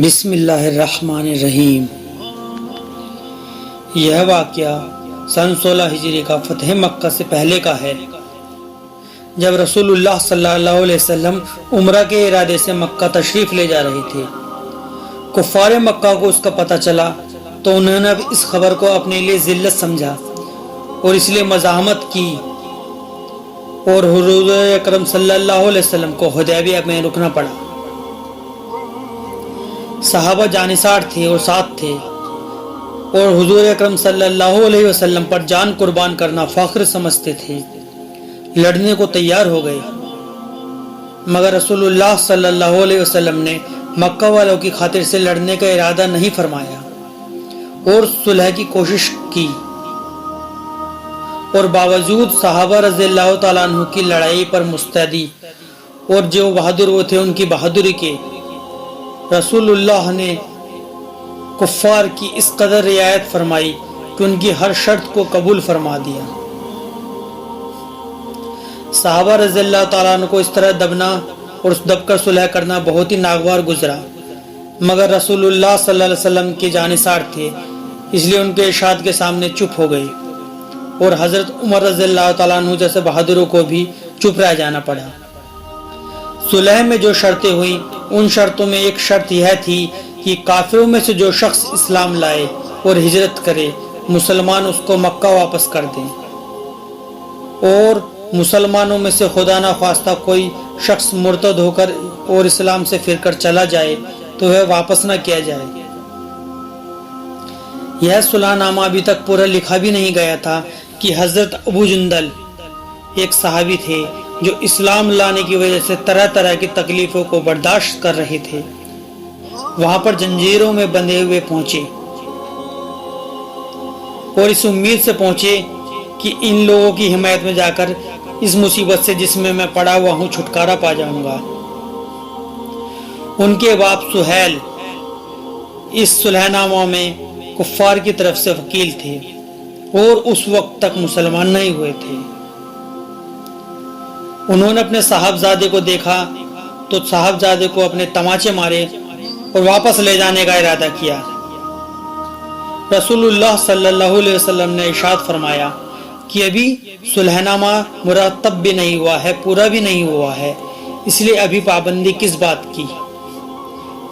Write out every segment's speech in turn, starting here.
بسم اللہ الرحمن الرحیم۔ یہ واقعہ سن 16 ہجری کا فتح مکہ سے پہلے کا ہے، جب رسول اللہ صلی اللہ علیہ وسلم عمرہ کے ارادے سے مکہ تشریف لے جا رہے تھے۔ کفار مکہ کو اس کا پتہ چلا تو انہوں نے اس خبر کو اپنے لیے ذلت سمجھا اور اس لیے مزاحمت کی اور حضور اکرم صلی اللہ علیہ وسلم کو حدیبیہ میں رکنا پڑا۔ صحابہ جانثار تھے اور ساتھ تھے اور حضور اکرم صلی اللہ علیہ وسلم پر جان قربان کرنا فخر سمجھتے تھے، لڑنے کو تیار ہو گئے، مگر رسول اللہ صلی اللہ علیہ وسلم نے مکہ والوں کی خاطر سے لڑنے کا ارادہ نہیں فرمایا اور صلح کی کوشش کی، اور باوجود صحابہ رضی اللہ تعالیٰ عنہ کی لڑائی پر مستعدی اور جو بہادر وہ تھے ان کی بہادری کے، رسول اللہ نے کفار کی اس قدر رعایت فرمائی کہ ان کی ہر شرط کو قبول فرما دیا۔ صحابہ رضی اللہ تعالیٰ عنہ کو اس طرح دبنا اور اس دب کر صلح کرنا بہت ہی ناگوار گزرا، مگر رسول اللہ صلی اللہ علیہ وسلم کے جانثار تھے، اس لیے ان کے ارشاد کے سامنے چپ ہو گئے، اور حضرت عمر رضی اللہ تعالیٰ عنہ جیسے بہادروں کو بھی چپ رہ جانا پڑا۔ صلح میں جو شرطیں ہوئیں ان شرطوں میں ایک شرط یہ تھی کہ کافروں میں سے جو شخص اسلام لائے اور ہجرت کرے، مسلمان اس کو مکہ واپس کر دیں، اور مسلمانوں میں سے خدا نہ خواستہ کوئی شخص مرتد ہو کر اور اسلام سے پھر کر چلا جائے تو وہ واپس نہ کیا جائے۔ یہ صلح نامہ ابھی تک پورا لکھا بھی نہیں گیا تھا کہ حضرت ابو جندل ایک صحابی تھے جو اسلام لانے کی وجہ سے طرح طرح کی تکلیفوں کو برداشت کر رہے تھے، وہاں پر جنجیروں میں بندھے ہوئے پہنچے اور اس امید سے پہنچے کہ ان لوگوں کی حمایت میں جا کر اس مصیبت سے جس میں میں پڑا ہوا ہوں چھٹکارا پا جاؤں گا۔ ان کے باپ سہیل اس صلح نامہ میں کفار کی طرف سے وکیل تھے اور اس وقت تک مسلمان نہیں ہوئے تھے۔ انہوں نے اپنے صاحبزادے کو دیکھا تو صاحبزادے کو اپنے تماچے مارے اور واپس لے جانے کا ارادہ کیا۔ رسول اللہ صلی اللہ علیہ وسلم نے ارشاد فرمایا کہ ابھی صلح نامہ مرتب بھی نہیں ہوا ہے، پورا بھی نہیں ہوا ہے، اس لیے ابھی پابندی کس بات کی،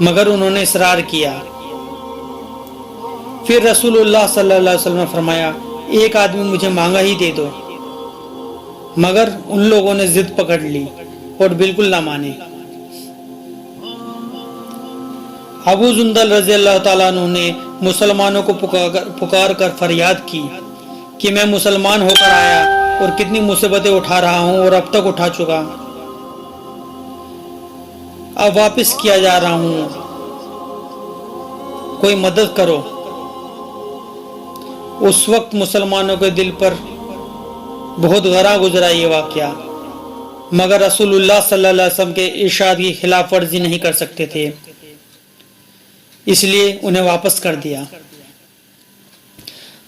مگر انہوں نے اصرار کیا۔ پھر رسول اللہ صلی اللہ علیہ وسلم نے فرمایا ایک آدمی مجھے مانگا ہی دے دو، مگر ان لوگوں نے ضد پکڑ لی اور بالکل نہ مانے۔ ابو جندل رضی اللہ تعالیٰ عنہ نے مسلمانوں کو پکار کر فریاد کی کہ میں مسلمان ہو کر آیا اور کتنی مصیبتیں اٹھا رہا ہوں اور اب تک اٹھا چکا، اب واپس کیا جا رہا ہوں، کوئی مدد کرو۔ اس وقت مسلمانوں کے دل پر بہت غرا گزرا یہ واقعہ، مگر رسول اللہ صلی اللہ علیہ وسلم کے ارشاد کی خلاف ورزی نہیں کر سکتے تھے، اس لیے انہیں واپس کر دیا۔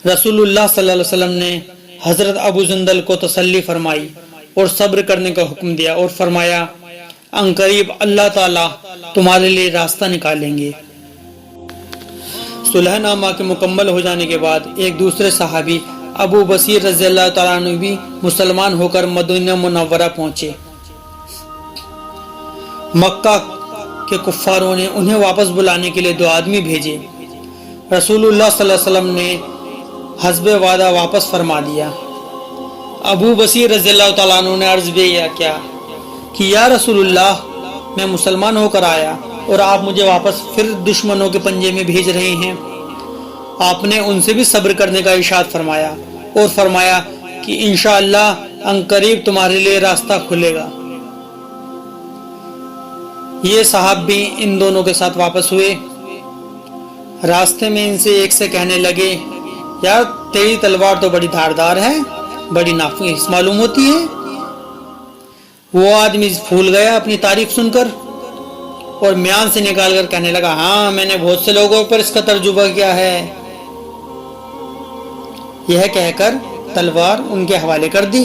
رسول اللہ صلی اللہ علیہ وسلم نے حضرت ابو جندل کو تسلی فرمائی اور صبر کرنے کا حکم دیا اور فرمایا عنقریب اللہ تعالیٰ تمہارے لیے راستہ نکالیں گے۔ صلح نامہ کے مکمل ہو جانے کے بعد ایک دوسرے صحابی ابو بصیر رضی اللہ تعالیٰ عنہ بھی مسلمان ہو کر مدینہ منورہ پہنچے۔ مکہ کے کفاروں نے انہیں واپس بلانے کے لیے 2 آدمی بھیجے۔ رسول اللہ صلی اللہ علیہ وسلم نے حسب وعدہ واپس فرما دیا۔ ابو بصیر رضی اللہ تعالیٰ عنہ نے عرض بھی کیا کہ یا رسول اللہ، میں مسلمان ہو کر آیا اور آپ مجھے واپس پھر دشمنوں کے پنجے میں بھیج رہے ہیں۔ آپ نے ان سے بھی صبر کرنے کا ارشاد فرمایا اور فرمایا کہ انشاءاللہ عنقریب تمہارے لیے راستہ کھلے گا۔ یہ صاحب بھی ان دونوں کے ساتھ واپس ہوئے۔ راستے میں ان سے ایک سے کہنے لگے یار تیری تلوار تو بڑی دھاردار ہے، بڑی نافذ معلوم ہوتی ہے۔ وہ آدمی پھول گیا اپنی تعریف سن کر اور میان سے نکال کر کہنے لگا ہاں میں نے بہت سے لوگوں پر اس کا تجربہ کیا ہے۔ یہ کہہ کر تلوار ان کے حوالے کر دی